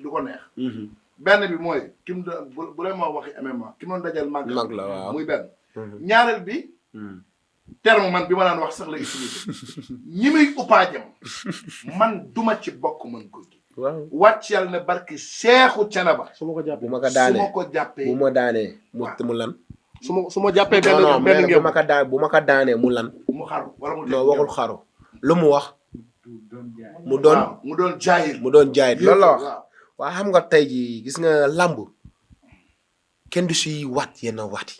du ko neex. benn bi mooy ki mu doon bu leen ma waxi MMA ki mu doon dajal mag la waaw muy benn. ñaareel bi. terme man bi ma daan wax sax la utiliser ñi muy uppaajam man duma ci bokk man ko gi. waaw wàcc yàlla ne barki Seexu Canaba. su ma ko jàppee bu ma ko daanee su ma ko jàppee bu ma daanee mu lan. su ma jàppee benn ngeen bu ma ko daanee mu lan. mu xaru wala mu. non waxul xaru lu mu wax. mu doon jaayir mu doon jaayir loolu la wax. waa xam nga tey jii gis nga làmb kenn du si waat yenn waat yi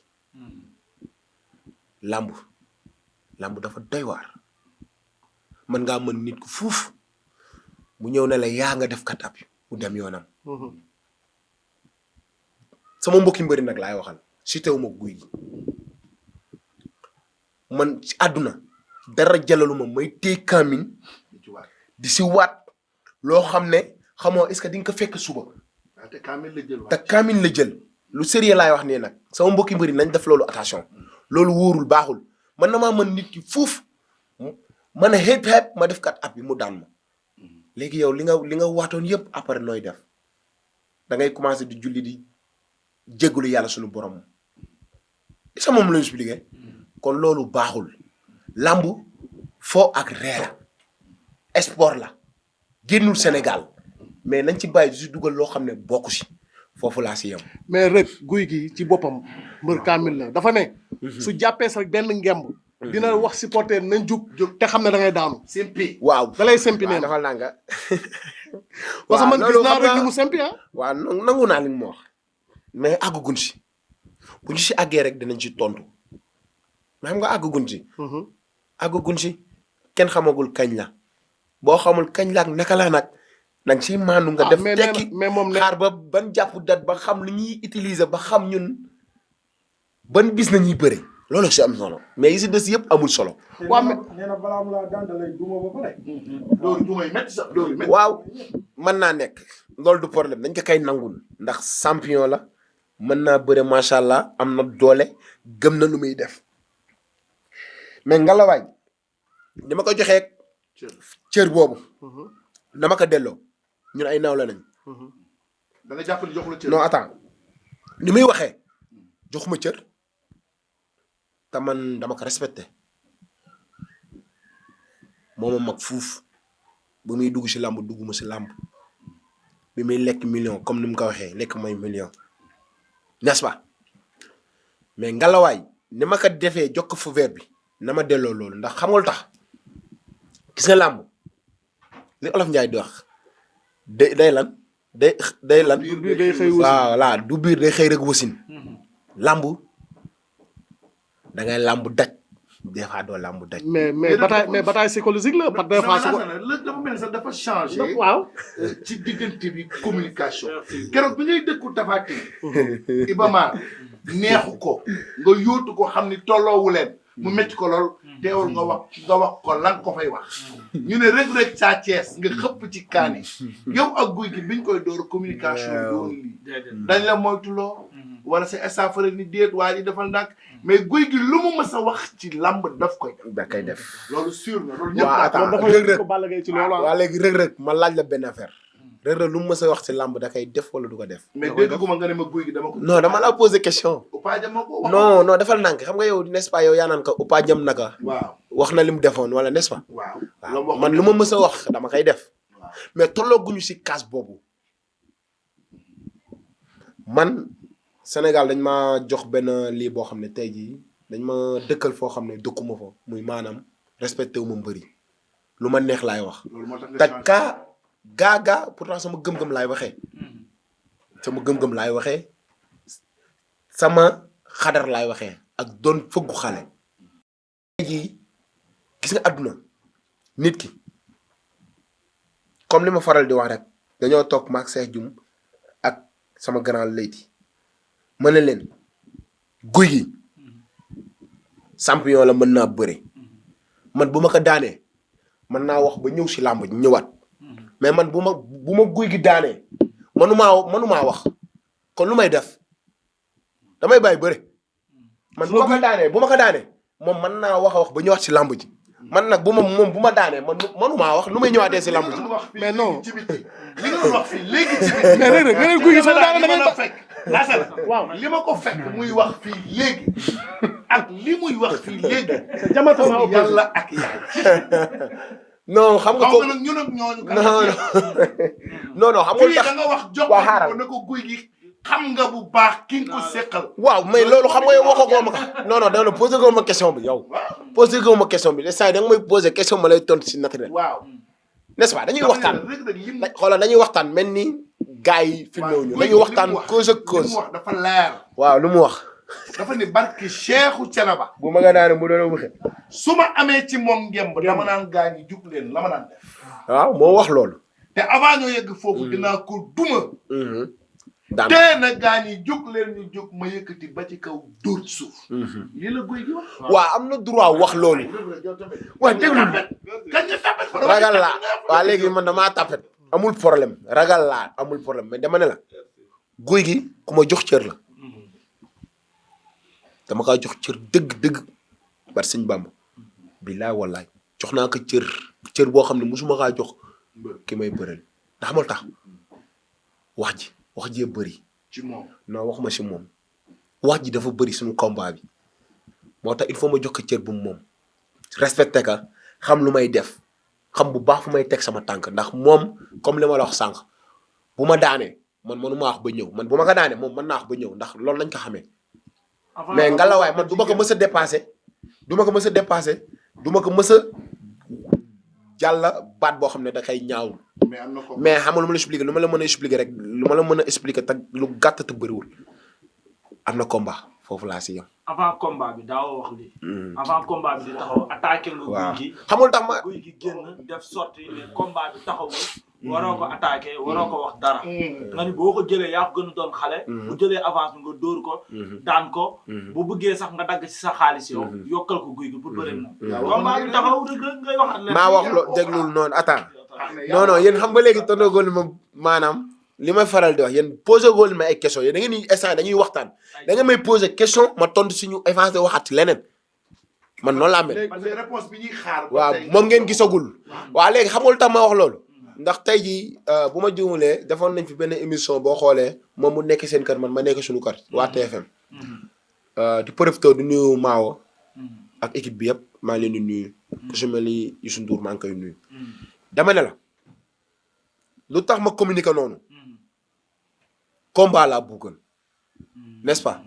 làmb dafa doy waar mën ngaa mën nit ku fuuf mu ñëw ne la yaa nga def kat ab mu dem yoonam. sama mbokki mbëri nag laay waxal si teew ma guy gi man ci àdduna dara jalaluma may téye kaamin di si waat loo xam ne xamoo est-ce que di nga ko fekk suba. te kaamin la jël lu sérieux laay wax nii nag sama mbokki mbëri nañ def loolu attention loolu wóorul baaxul man na maa mën nit ki fuuf man a xeeb ma def kat ab bi mu daan ma léegi yow li nga waatoon yëpp après nooy def da ngay commencer di julli di jégalu yàlla suñu borom isa moom la ñu expliqué kon loolu baaxul làmb foo ak reera sport la génnul Sénégal mais nañ ci bàyyi di si dugal loo xam ne bokku si foofu laa si yem. mais rek guy gi ci boppam mbër kaamil la dafa ne. su jàppee sa benn ngemb. dina wax supporter nañ jug te xam ne da ngay daanu. simpi waaw da lay simpi nee na dafa nanga. parce que man gis naa rek ni mu simpi ah. waaw nangu naa li mu wax mais àggugun si bu ñu si àggee rek dinañ ci tontu mais xam nga àggugun si. àggugun si kenn xamagul kañ la boo xamul kañ la ak naka la nag. nañ ci maandu nga def tekki mais moom xaar ba ban jàpp dat ba xam li ñuy utiliser ba xam ñun ban bis nañuy bëre loolu si am solo mais yi si des yëpp amul solo. waaw mais nee na balaa mu laa daan da lay duma ba pare. loolu dumay métti sax loolu métti. waaw mën naa nekk loolu du problème dañ ko kay nangul ndax champion la mën naa bëre macha allah am na doole gëm na lu muy def mais ngalawaay dama ko joxee cër boobu dama ko delloo. ñun ay naaw la nañ. da nga jàpp ni jox la cër. non attends ni muy waxee joxuma cër te man dama ko respecté mooma mag fuuf ba muy dugg si làmb dugguma si làmb bi muy lekk million comme ni mu ko waxee lekk mooy million n'est-ce pas mais ngalawaay ni ma ko defee jox ko fu vert bi na ma delloo loolu ndax xam nga lu tax gis nga làmb li olof Njaay di wax. day lan day lan. biir day xëy wasin waaw voilà du biir day xëy rek wasin. làmb da ngay làmb daj des fois doo làmb daj. mais bataille psychologique la. parce que des fois su ko dafa mel ni sax dafa changé. waaw. ci diggante bi communication. keroog bi ngay dëkku Tapha Tine. Iba Mar neexu ko nga yóotu ko xam ni tolloowu leen. mu métti ko lool teewul nga wax ko lan ko fay wax. ñu ne Reug Sa Thiès nga xëpp ci kaani yow ak guy gi biñ koy door communication doon lii dañ la moytuloo wala sa estafari ni déet waa ji defal ndànk mais guy gi lu mu mës a wax ci làmb daf koy def. da koy def loolu sûr na loolu ñëpp. waaw attends Reug Reug Balla Gaye ci loolu waa léegi Reug Reug ma laaj la benn affaire Reug Reug lu mu mës a wax ci làmb da koy def wala du ko def. mais dégg ko ma nga ne ma guy gi dama ko. non dama la poser question. Upaajam ma ko wax. non defal ndànk xam nga yow n'est-ce pas yow yaa naan ko Upaajam naka. waaw wax na li mu defoon wala n'est-ce pas. waaw man lu ma mës a wax dama koy def. mais tollooguñu si kaas boobu man Sénégal dañ ma jox benn lii boo xam ne tey jii dañ ma dëkkal foo xam ne dëkkuma fa muy maanaam respecté wu ma mbëri lu ma neex laay wax. loolu moo tax te gaa pourtant sama gëm-gëm laay waxee. sama gëm-gëm laay waxee sama xadar laay waxee ak doon fëggu xale. tey jii gis nga àdduna nit ki comme li ma faral di wax rek dañoo toog maag Cheikh Dioum ak sama grand lady mën na leen guy gi champion la mën naa bëre man bu ma ko daanee mën naa wax ba ñëw si làmb ñëwaat mais man bu ma guy gi daanee mënumaa wax kon lu may def damay bàyyi bëre man bu ma ko daanee moom mën naa wax a wax ba ñëwaat si làmb ji man nag bu ma daanee man manumaa wax nu may ñëwaatee si lamb ji. mais non li nga doon wax fii léegi ci biir. mais rek nga ne guy gi soo daanee da ngay fekk. laasana waaw li ma ko fekk muy wax fii léegi ak li muy wax fii léegi. c'est diamétralement opposé yàlla ak yaay. non xam nga ko nag ñun ak ñooñu. non xam nga fii da nga wax jox ko ne ko guy gi xam nga bu baax ki nga ko seqal. waaw mais loolu xam nga yow waxagoo ma ko non posé goo ma question bi yow. posé goo ma question bi les saa yi da nga may posé question ma lay tontu si naturel. waaw n'est-ce pas dañuy waxtaan. xoolal dañuy waxtaan mel ni gars yi filmé wuñu dañuy waxtaan cause ak cause. li mu wax dafa leer. waaw lu mu wax. dafa ni barki Cheikhou Thiénaba. bu ma nga daane mu doon waxe su ma amee ci moom ngemb dama naan gaa ñi jug leen la ma naan def. waaw moo wax loolu. te avant ñoo yegg foofu dinaa ko duma. daan te na gaa ñi jug leen ñu jug ma yëkkati ba ci kaw dóor ci suuf. lii la guy gi wax. waaw am na droit wax loolu. wax déglu kañ nga tapet ragal laa waa léegi man damaa tapet amul problème ragal laa amul problème mais dama ne la guy gi ku ma jox cër la dama kaa jox cër dëgg bar sëñ Bamba billaay wallaay jox naa ko cër boo xam ne musuma kaa jox ki may bëreel ndax ma tax wax ji bëri ci moom non waxuma si moom wax ji dafa bëri suñu combat bi moo tax il faut ma jox ko cër bu moom respecté ka xam lu may def xam bu baax fu may teg sama tànk ndax moom comme li ma la wax sànq bu ma daanee man mënuma wax ba ñëw man bu ma ko daanee moom mën naa wax ba ñëw ndax loolu lañ ko xamee mais ngalawaay man du ma ko mës a dépassé du ma ko mës a dépassé du ma ko mës a jàlla baat boo xam ne da kay ñaawul mais am na ko mais xam nga lu ma la expliqué lu ma la mën a expliqué rek lu ma la mën a expliqué te lu gàtt te bëriwul am na combat foofu laa si yam avant combat bi daawoo wax lii. avant combat bi di taxaw attaqué nga. waaw guy gi xamul tax ma guy gi génn def sorti ne combat bi taxawul. waroo ko attaqué waroo ko wax dara. nga ni boo ko jëlee yaa ko gën a doon xale. bu jëlee avance bi nga dóor ko. daan ko. bu bëggee sax nga dagg ci sa xaalis yow. yokkal ko guy gi pour bëri moom. combat bi taxaw rek ngay wax. maa wax lo déglul noonu attends non yéen xam nga léegi tontóogóol ma maanaam li may faral di wax yéen posé góol ma ay question yéen da ngeen ni instant dañuy waxtaan da nga may posé question ma tontu suñu avancé waxaat ci leneen man noonu laa mel. parce que réponse bi ñuy xaar. waaw moom ngeen gisagul. waaw léegi xam nga lu tax ma wax loolu. ndax tey jii bu ma juumalee defoon nañ fi benn émission boo xoolee moom mu nekk seen kër man ma nekk suñu kër waa TFM. di profité du nuyu Maawo ak équipe bi yëpp maa ngi leen di nuyu. ku si mel ni Youssou Ndour maa ngi koy nuyu. dama ne la lu tax ma communiqué noonu. combat laa bëggoon n'est-ce pas.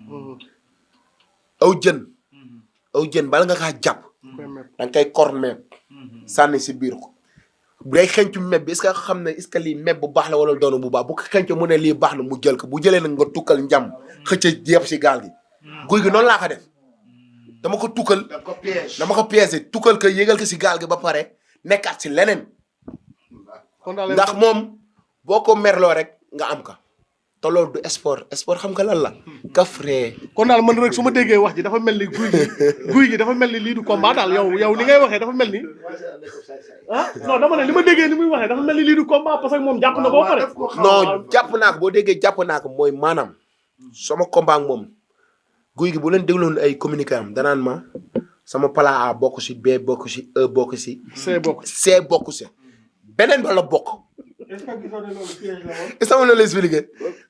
aw jën bala nga kaa jàpp. da nga koy kor meeb. sànni si biir ko. bu day xencu meb bi est-ce que xam ne est-ce que lii meb bu baax la wala doonu bu baax bu ko xencu mu ne lii baax na mu jël ko bu jëlee nag nga tukkal njam xëcc jeex si gaal gi. guy gi noonu laa ko def. dama ko tukkal. dama ko piégé tukkal ko yégal ko si gaal gi ba pare nekkaat si leneen. ndax moom boo ko merloo rek nga am ka te loolu du sport xam nga lan la. kafree. kon daal man rek su ma déggee wax ji dafa mel ni guy gi dafa mel ni lii du combat daal yow ni ngay waxee dafa mel ni ah non dama ne li ma déggee ni muy waxee dafa mel ni lii du combat parce que moom jàpp na ko ba pare. non jàpp naa ko boo déggee jàpp naa ko mooy maanaam sama combat ak moom guy gi bu leen dégloon ay communiqué am danaan ma sama plan A bokk si B bokk si E bokk si. C bokk si beneen ba la bokk. est-ce que gisoon ne loolu piège la woon. est-ce que la expliqué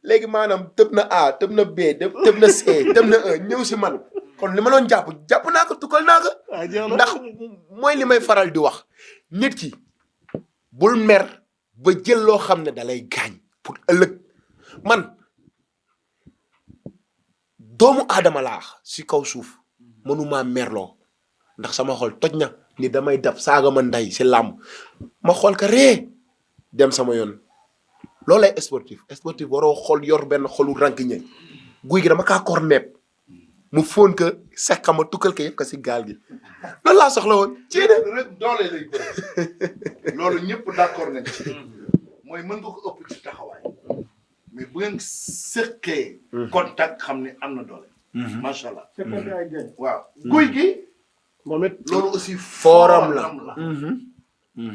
léegi maanaam tëb na A tëb na B tëb na C tëb na E ñëw si man kon li ma doon jàpp naa ko tukkal naa ko. ndax mooy li may faral di wax nit ki bul mer ba jël loo xam ne da lay gaañ pour ëllëg man doomu aadama laa si kaw suuf mënumaa merloo ndax sama xol toj na ni damay dab saaga ma nday si làmb ma xool ka ree dem sama yoon loolu lay sportif waroo xol yor benn xolu rancunier guy gi dama kaa kor meeb mu fóon ka sekka ma tukkal ka yëpp ka si gaal gi loolu laa soxla woon ci rek doole lay bëri loolu ñëpp d'accord nañ ci mooy mën nga ko ëpp ci taxawaay mais bu ngeen sëqee contact xam ne am na doole macha allah waaw guy gi moom it loolu aussi fooram la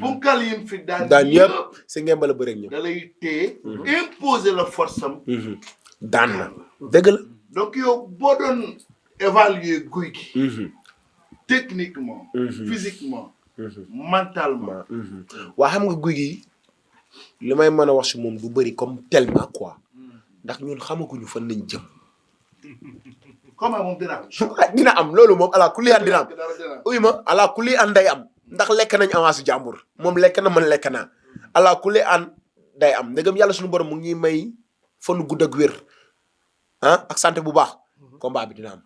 bunkal yim fi daan yëpp si ngeen bala bëreeg ñoom da lay téye imposer la force am daan na dëgg la donc yow boo doon évaluer guy gi techniquement physiquement mentalement. waa xam nga guy gi li may mën a wax si moom du bëri comme tellement quoi ndax ñun xamaguñu fan lañ jëm. comment moom dina am. dina am loolu moom ala kulli an dina am. dina am. uy ma ala kulli an day am ndax lekk nañ avance jàmbur moom lekk na man lekk naa ala kulli an day am ndegam yàlla suñu borom mu ngi may fanu gudd ak wér ah ak santé bu baax combat bi dina am.